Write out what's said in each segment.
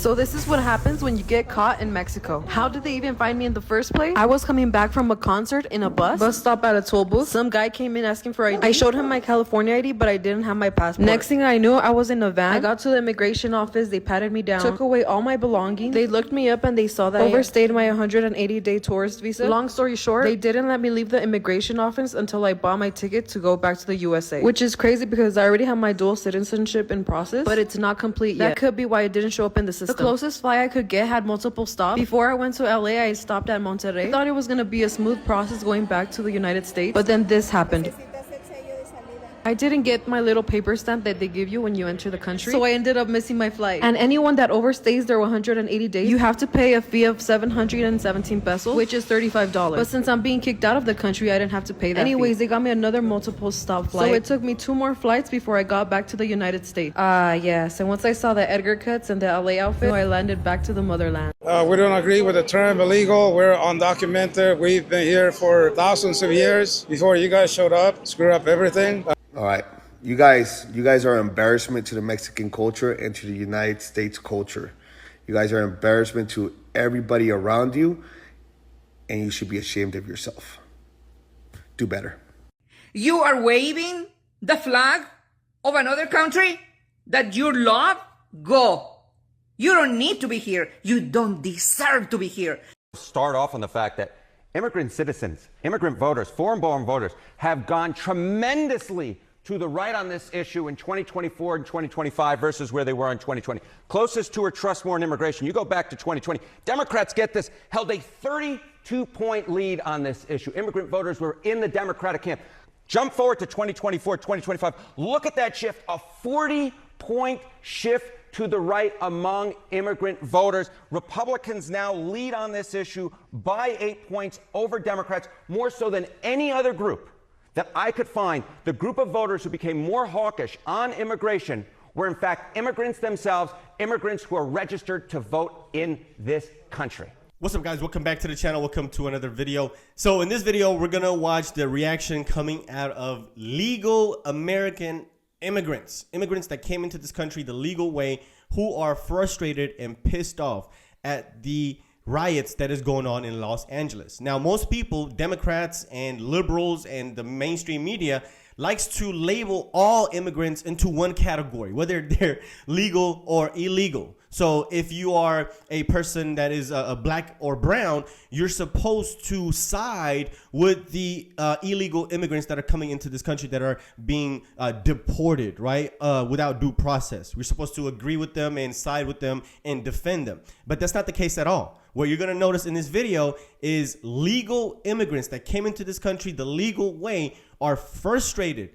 So this is what happens when you get caught in Mexico. How did they even find me in the first place? I was coming back from a concert in a bus stop at a toll booth. Some guy came in asking for ID. I showed him my California ID, but I didn't have my passport. Next thing I knew, I was in a van. I got to the immigration office. They patted me down, took away all my belongings. They looked me up and they saw that I overstayed my 180-day tourist visa. Long story short, they didn't let me leave the immigration office until I bought my ticket to go back to the USA, which is crazy because I already have my dual citizenship in process, but it's not complete yet. That could be why it didn't show up in the system. The closest flight I could get had multiple stops. Before I went to LA, I stopped at Monterrey. I thought it was gonna be a smooth process going back to the United States, but then this happened. I didn't get my little paper stamp that they give you when you enter the country, so I ended up missing my flight. And anyone that overstays their 180 days, you have to pay a fee of 717 pesos, which is $35. But since I'm being kicked out of the country, I didn't have to pay that fee. They got me another multiple stop flight. So it took me 2 more flights before I got back to the United States. Yes. And once I saw the Edgar cuts and the LA outfit, I landed back to the motherland. We don't agree with the term illegal. We're undocumented. We've been here for thousands of years before you guys showed up, screwed up everything. All right, you guys are an embarrassment to the Mexican culture and to the United States culture. You guys are an embarrassment to everybody around you, and you should be ashamed of yourself. Do better. You are waving the flag of another country that you love? Go. You don't need to be here. You don't deserve to be here. Start off on the fact that immigrant citizens, immigrant voters, foreign-born voters have gone tremendously to the right on this issue in 2024 and 2025 versus where they were in 2020. Closest to or trust more in immigration. You go back to 2020. Democrats, get this, held a 32-point lead on this issue. Immigrant voters were in the Democratic camp. Jump forward to 2024, 2025. Look at that shift, a 40-point shift to the right among immigrant voters. Republicans now lead on this issue by 8 points over Democrats, more so than any other group that I could find. The group of voters who became more hawkish on immigration were in fact immigrants themselves, immigrants who are registered to vote in this country. What's up, guys? Welcome back to the channel. Welcome to another video. So in this video, we're gonna watch the reaction coming out of legal American immigrants that came into this country the legal way, who are frustrated and pissed off at the riots that is going on in Los Angeles. Now, most people, Democrats and liberals and the mainstream media, likes to label all immigrants into one category, whether they're legal or illegal. So if you are a person that is a black or brown, you're supposed to side with the illegal immigrants that are coming into this country that are being deported, right? Without due process. We're supposed to agree with them and side with them and defend them. But that's not the case at all. What you're going to notice in this video is legal immigrants that came into this country the legal way are frustrated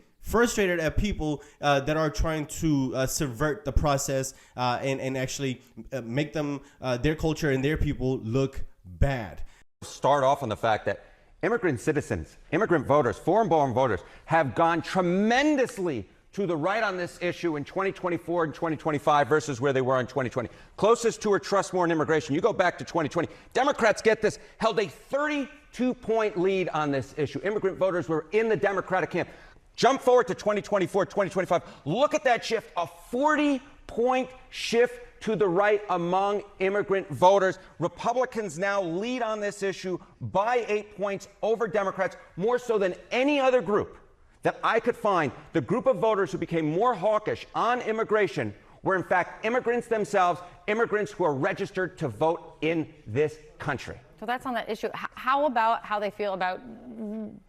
at people that are trying to subvert the process and actually make them, their culture and their people look bad. Start off on the fact that immigrant citizens, immigrant voters, foreign-born voters have gone tremendously to the right on this issue in 2024 and 2025 versus where they were in 2020. Closest to or trust more in immigration. You go back to 2020. Democrats, get this, held a 32-point lead on this issue. Immigrant voters were in the Democratic camp. Jump forward to 2024, 2025. Look at that shift, a 40-point shift to the right among immigrant voters. Republicans now lead on this issue by 8 points over Democrats, more so than any other group that I could find. The group of voters who became more hawkish on immigration were in fact immigrants themselves, immigrants who are registered to vote in this country. So that's on that issue. How about how they feel about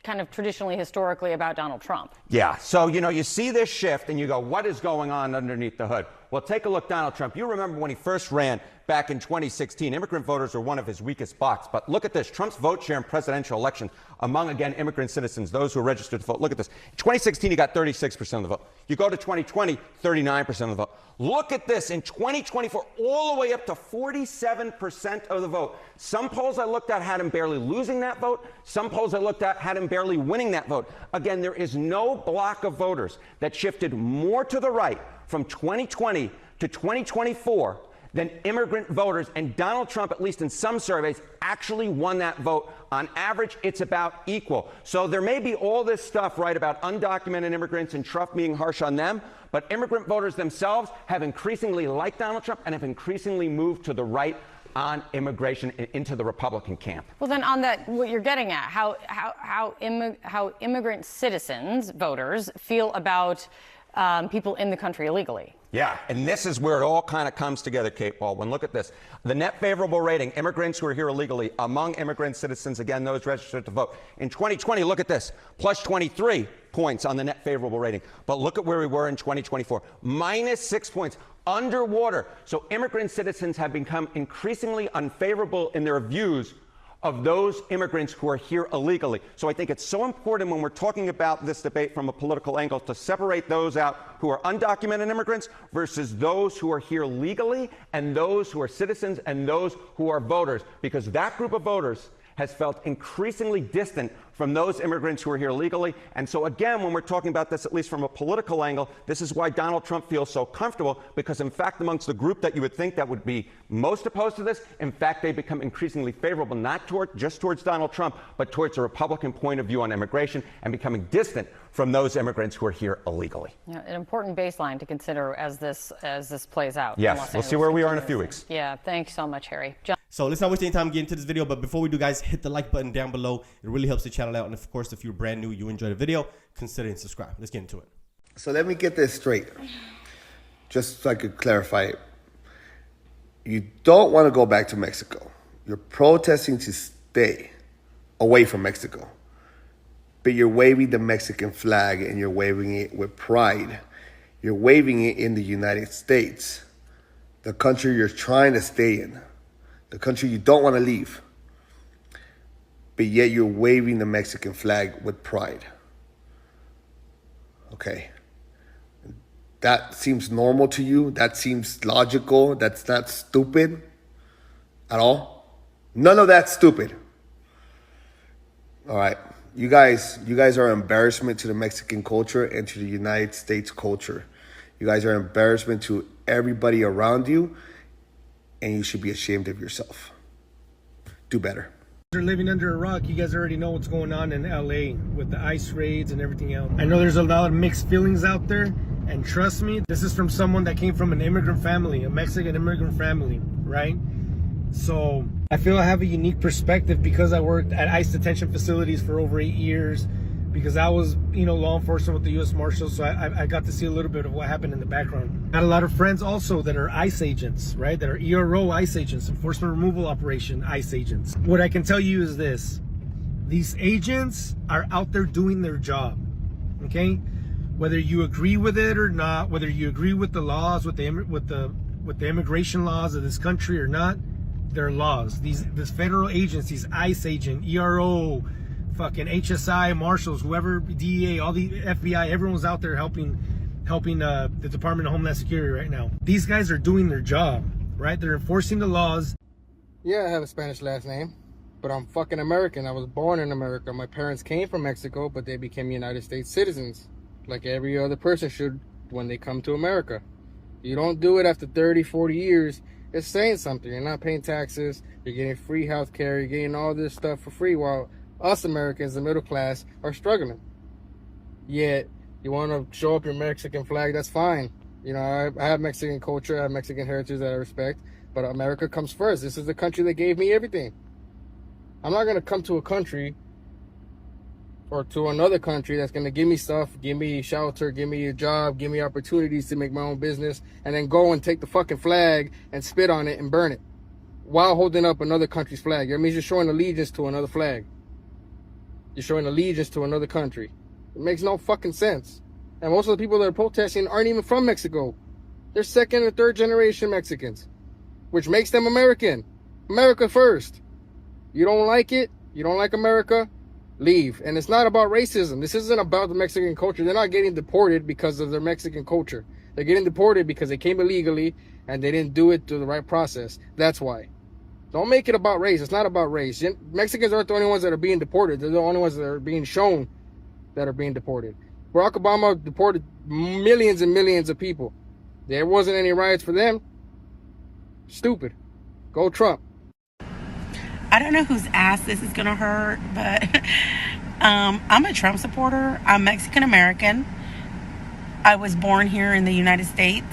kind of traditionally, historically about Donald Trump? Yeah, so, you know, you see this shift and you go, what is going on underneath the hood? Well, take a look, Donald Trump. You remember when he first ran back in 2016, immigrant voters were one of his weakest spots. But look at this, Trump's vote share in presidential elections among, again, immigrant citizens, those who are registered to vote. Look at this. In 2016, he got 36% of the vote. You go to 2020, 39% of the vote. Look at this, in 2024, all the way up to 47% of the vote. Some polls I looked at had him barely losing that vote. Some polls I looked at had him barely winning that vote. Again, there is no block of voters that shifted more to the right from 2020 to 2024 than immigrant voters. And Donald Trump, at least in some surveys, actually won that vote. On average, it's about equal. So there may be all this stuff, right, about undocumented immigrants and Trump being harsh on them, but immigrant voters themselves have increasingly liked Donald Trump and have increasingly moved to the right on immigration and into the Republican camp. Well, then on that, what you're getting at, how immigrant citizens, voters, feel about people in the country illegally. Yeah, and this is where it all kind of comes together, Kate Baldwin. Look at this. The net favorable rating, immigrants who are here illegally, among immigrant citizens, again, those registered to vote. In 2020, look at this, plus 23 points on the net favorable rating. But look at where we were in 2024, minus 6 points, underwater. So immigrant citizens have become increasingly unfavorable in their views of those immigrants who are here illegally. So I think it's so important when we're talking about this debate from a political angle to separate those out who are undocumented immigrants versus those who are here legally and those who are citizens and those who are voters, because that group of voters has felt increasingly distant from those immigrants who are here legally. And so again, when we're talking about this, at least from a political angle, this is why Donald Trump feels so comfortable, because in fact, amongst the group that you would think that would be most opposed to this, in fact, they become increasingly favorable, not just towards Donald Trump, but towards a Republican point of view on immigration and becoming distant from those immigrants who are here illegally. Yeah, an important baseline to consider as this plays out. Yes, we'll see where we are in a few weeks. Yeah, thanks so much, Harry. John. So let's not waste any time getting into this video, but before we do, guys, hit the like button down below. It really helps the channel out. And of course, if you're brand new, you enjoy the video, consider and subscribe. Let's get into it. So let me get this straight, just so I could clarify it. You don't want to go back to Mexico. You're protesting to stay away from Mexico, but you're waving the Mexican flag and you're waving it with pride. You're waving it in the United States, the country you're trying to stay in, the country you don't want to leave, but yet you're waving the Mexican flag with pride. Okay. That seems normal to you? That seems logical? That's not stupid at all? None of that's stupid. All right. You guys are an embarrassment to the Mexican culture and to the United States culture. You guys are an embarrassment to everybody around you, and you should be ashamed of yourself. Do better. You're living under a rock. You guys already know what's going on in LA with the ICE raids and everything else. I know there's a lot of mixed feelings out there, and trust me, this is from someone that came from an immigrant family, a Mexican immigrant family, right? So I feel I have a unique perspective because I worked at ICE detention facilities for over 8 years, because I was, law enforcement with the U.S. Marshals, so I got to see a little bit of what happened in the background. Got a lot of friends also that are ICE agents, right? That are ERO ICE agents, Enforcement Removal Operation ICE agents. What I can tell you is this: these agents are out there doing their job, okay? Whether you agree with it or not, whether you agree with the laws, with the immigration laws of this country or not, they're laws. These federal agents, these ICE agent, ERO, fucking HSI, Marshals, whoever, DEA, all the FBI, everyone's out there helping the Department of Homeland Security right now. These guys are doing their job, right? They're enforcing the laws. Yeah, I have a Spanish last name, but I'm fucking American. I was born in America. My parents came from Mexico, but they became United States citizens, like every other person should when they come to America. You don't do it after 30, 40 years. It's saying something. You're not paying taxes. You're getting free health care. You're getting all this stuff for free, while us Americans, the middle class, are struggling. Yet, you want to show up your Mexican flag, that's fine. I have Mexican culture, I have Mexican heritage that I respect, but America comes first. This is the country that gave me everything. I'm not going to come to a country or to another country that's going to give me stuff, give me shelter, give me a job, give me opportunities to make my own business, and then go and take the fucking flag and spit on it and burn it while holding up another country's flag. That means you're showing allegiance to another flag. You're showing allegiance to another country. It makes no fucking sense. And most of the people that are protesting aren't even from Mexico. They're second or third generation Mexicans, which makes them American. America first. You don't like it? You don't like America? Leave. And it's not about racism. This isn't about the Mexican culture. They're not getting deported because of their Mexican culture. They're getting deported because they came illegally and they didn't do it through the right process. That's why. Don't make it about race. It's not about race. Mexicans aren't the only ones that are being deported. They're the only ones that are being shown that are being deported. Barack Obama deported millions and millions of people. There wasn't any riots for them. Stupid. Go Trump. I don't know whose ass this is gonna hurt, but I'm a Trump supporter. I'm Mexican American. I was born here in the United States,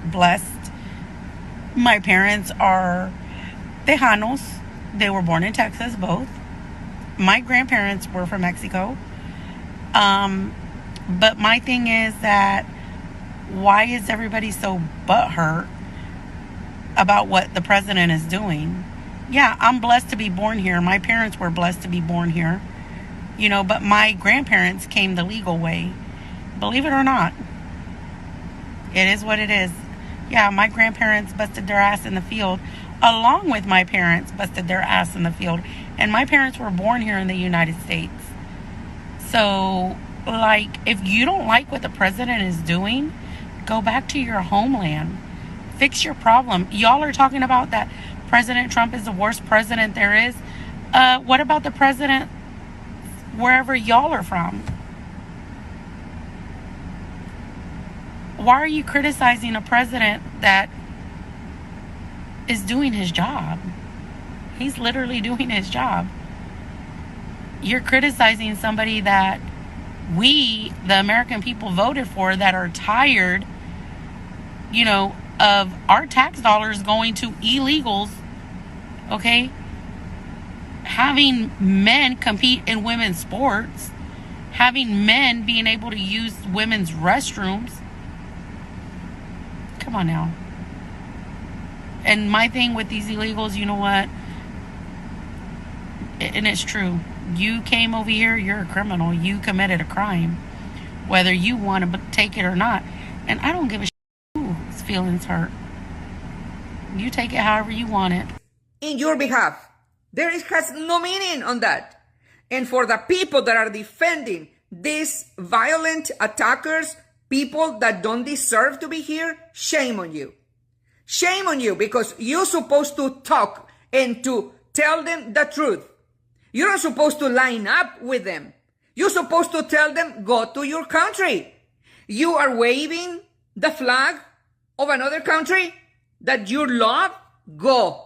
blessed. My parents are Tejanos. They were born in Texas, both. My grandparents were from Mexico. But my thing is that why is everybody so butthurt about what the president is doing? Yeah, I'm blessed to be born here. My parents were blessed to be born here. You know, but my grandparents came the legal way. Believe it or not. It is what it is. Yeah, my grandparents busted their ass in the field, along with my parents busted their ass in the field. And my parents were born here in the United States. So, like, if you don't like what the president is doing, go back to your homeland. Fix your problem. Y'all are talking about that President Trump is the worst president there is. What about the president wherever y'all are from? Why are you criticizing a president that is doing his job? He's literally doing his job. You're criticizing somebody that we, the American people, voted for, that are tired, you know, of our tax dollars going to illegals, okay? Having men compete in women's sports, having men being able to use women's restrooms. Come on now. And my thing with these illegals, you know what? And it's true. You came over here, you're a criminal. You committed a crime, whether you want to take it or not. And I don't give a shit whose feelings hurt. You take it however you want it. In your behalf. Has no meaning on that. And for the people that are defending these violent attackers, people that don't deserve to be here, shame on you. Shame on you, because you're supposed to talk and to tell them the truth. You're not supposed to line up with them. You're supposed to tell them, go to your country. You are waving the flag of another country that you love, go.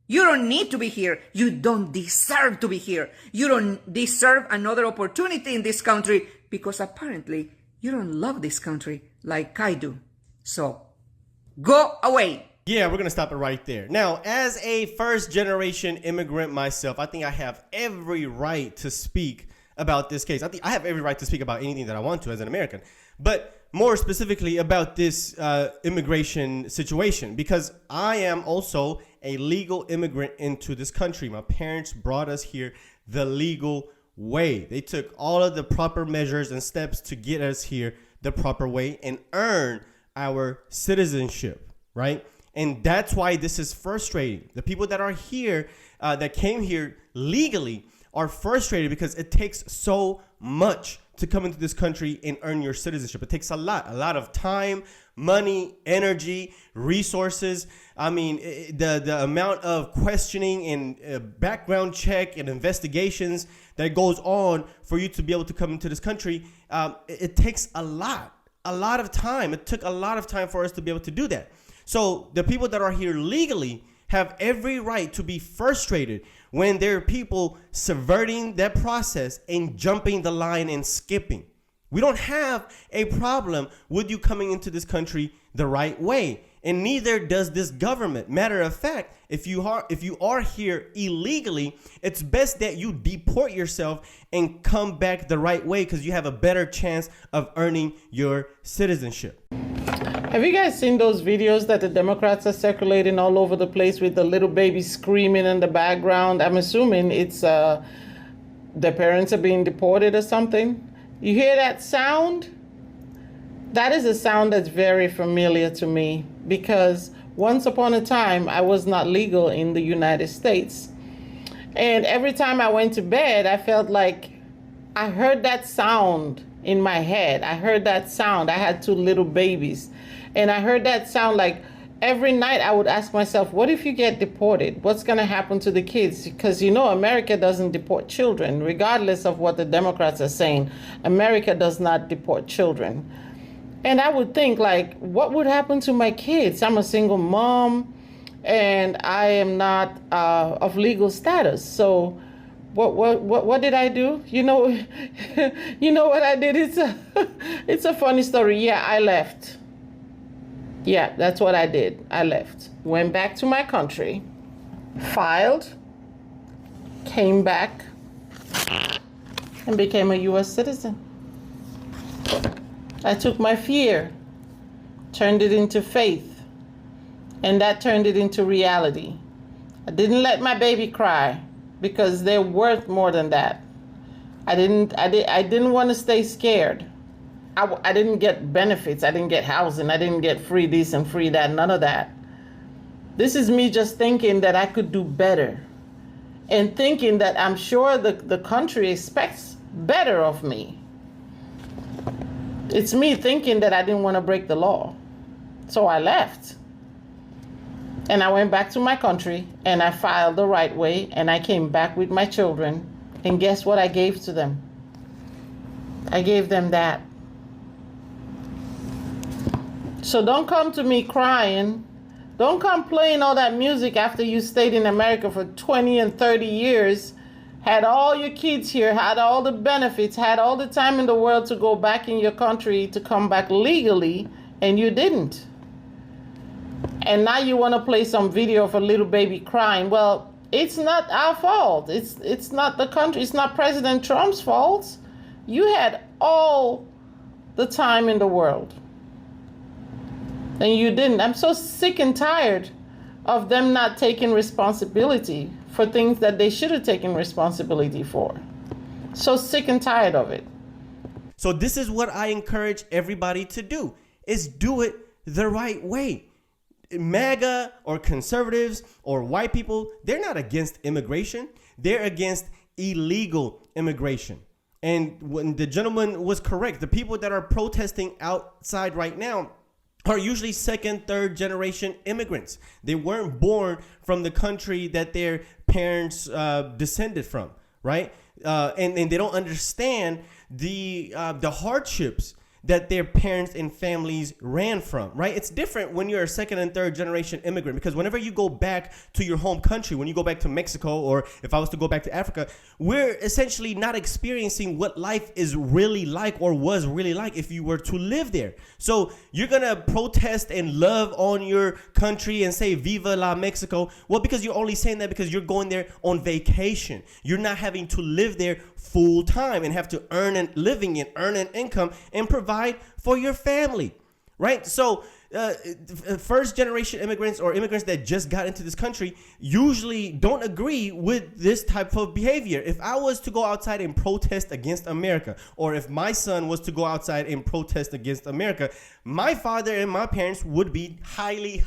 You don't need to be here. You don't deserve to be here. You don't deserve another opportunity in this country, because apparently you don't love this country like I do. So, go away. Yeah, we're going to stop it right there. Now, as a first-generation immigrant myself, I think I have every right to speak about this case. I think I have every right to speak about anything that I want to as an American. But more specifically about this immigration situation, because I am also a legal immigrant into this country. My parents brought us here the legal way. They took all of the proper measures and steps to get us here the proper way and earn our citizenship, right? And that's why this is frustrating. The people that are here, that came here legally, are frustrated because it takes so much to come into this country and earn your citizenship. It takes a lot of time, money, energy, resources. I mean, the amount of questioning and background check and investigations that goes on for you to be able to come into this country, it takes a lot of time. It took a lot of time for us to be able to do that. So the people that are here legally have every right to be frustrated when there are people subverting that process and jumping the line and skipping. We don't have a problem with you coming into this country the right way, and neither does this government. Matter of fact, if you are here illegally, it's best that you deport yourself and come back the right way, because you have a better chance of earning your citizenship. Have you guys seen those videos that the Democrats are circulating all over the place with the little baby screaming in the background? I'm assuming it's the parents are being deported or something. You hear that sound? That is a sound that's very familiar to me, because once upon a time I was not legal in the United States. And every time I went to bed, I felt like I heard that sound in my head. I heard that sound. I had two little babies. And I heard that sound like every night. I would ask myself, what if you get deported? What's going to happen to the kids? Because, you know, America doesn't deport children, regardless of what the Democrats are saying. America does not deport children. And I would think, like, what would happen to my kids? I'm a single mom. and I am not of legal status. So what did I do? You know, you know what I did? It's a funny story. Yeah, I left. Yeah, that's what I did. I left. Went back to my country, filed, came back, and became a U.S. citizen. I took my fear, turned it into faith, and that turned it into reality. I didn't let my baby cry because they're worth more than that. I didn't want to stay scared. I didn't get benefits. I didn't get housing. I didn't get free this and free that, none of that. This is me just thinking that I could do better and thinking that I'm sure the country expects better of me. It's me thinking that I didn't want to break the law. So I left. And I went back to my country and I filed the right way and I came back with my children. And guess what I gave to them? I gave them that. So don't come to me crying. Don't come playing all that music after you stayed in America for 20 and 30 years, had all your kids here, had all the benefits, had all the time in the world to go back in your country to come back legally, and you didn't. And now you want to play some video of a little baby crying. Well, it's not our fault. It's not the country. It's not President Trump's fault. You had all the time in the world. And you didn't. I'm so sick and tired of them not taking responsibility for things that they should have taken responsibility for. So sick and tired of it. So this is what I encourage everybody to do, is do it the right way. MAGA or conservatives or white people, they're not against immigration. They're against illegal immigration. And when the gentleman was correct, the people that are protesting outside right now are usually second, third generation immigrants. They weren't born from the country that their parents descended from, right? And they don't understand the hardships that their parents and families ran from, right? It's different when you're a second and third generation immigrant, because whenever you go back to your home country, when you go back to Mexico, or if I was to go back to Africa, we're essentially not experiencing what life is really like or was really like if you were to live there. So you're gonna protest and love on your country and say Viva la Mexico. Well, because you're only saying that because you're going there on vacation. You're not having to live there full time and have to earn a living and earn an income and provide for your family, right? So first generation immigrants or immigrants that just got into this country usually don't agree with this type of behavior. If I was to go outside and protest against America, or if my son was to go outside and protest against America, my father and my parents would be highly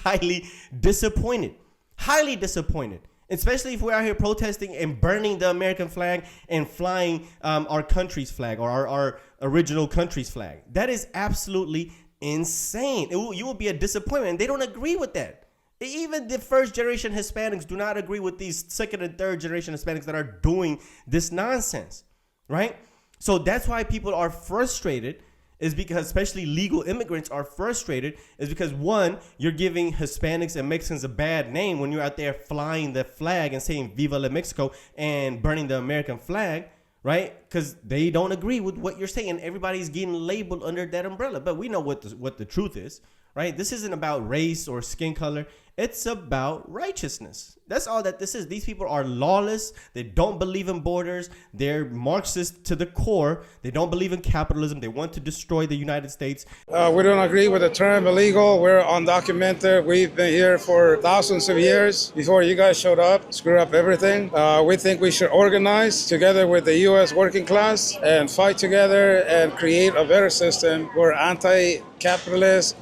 disappointed. Highly disappointed. Especially if we're out here protesting and burning the American flag and flying our country's flag, or our original country's flag. That is absolutely insane. You will be a disappointment. They don't agree with that. Even the first generation Hispanics do not agree with these second and third generation Hispanics that are doing this nonsense, right? So that's why people are frustrated, is because especially legal immigrants are frustrated, is because, one, you're giving Hispanics and Mexicans a bad name when you're out there flying the flag and saying Viva la Mexico and burning the American flag, right? Because they don't agree with what you're saying. Everybody's getting labeled under that umbrella. But we know what the truth is, right? This isn't about race or skin color. It's about righteousness. That's all that this is. These people are lawless. They don't believe in borders. They're Marxist to the core. They don't believe in capitalism. They want to destroy the United States. We don't agree with the term illegal. We're undocumented. We've been here for thousands of years before you guys showed up, screw up everything. We think we should organize together with the U.S. working class and fight together and create a better system. We're anti-capitalist.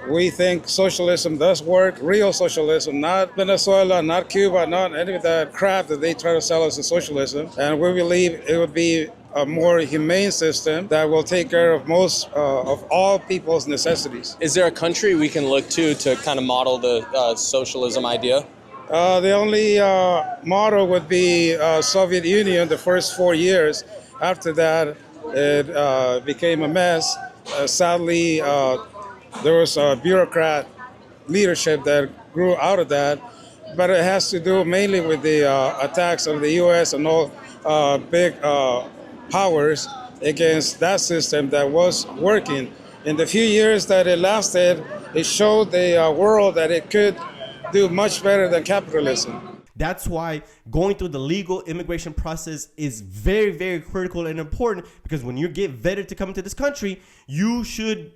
We think socialism does work, real socialism, not Venezuela, not Cuba, not any of that crap that they try to sell us as socialism. And we believe it would be a more humane system that will take care of most of all people's necessities. Is there a country we can look to kind of model the socialism idea? The only model would be Soviet Union the first 4 years. After that, it became a mess. Sadly, there was a bureaucrat leadership that grew out of that, but it has to do mainly with the attacks of the U.S. and all big powers against that system that was working. In the few years that it lasted, it showed the world that it could do much better than capitalism. That's why going through the legal immigration process is very, very critical and important, because when you get vetted to come into this country, you should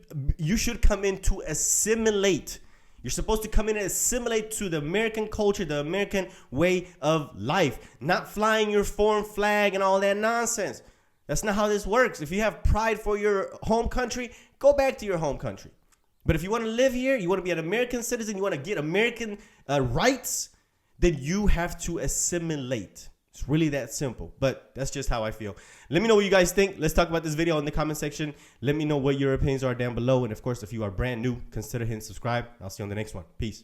come in to assimilate. You're supposed to come in and assimilate to the American culture, the American way of life, not flying your foreign flag and all that nonsense. That's not how this works. If you have pride for your home country, go back to your home country. But if you want to live here, you want to be an American citizen, you want to get American rights, then you have to assimilate. It's really that simple, but that's just how I feel. Let me know what you guys think. Let's talk about this video in the comment section. Let me know what your opinions are down below. And of course, if you are brand new, consider hitting subscribe. I'll see you on the next one. Peace.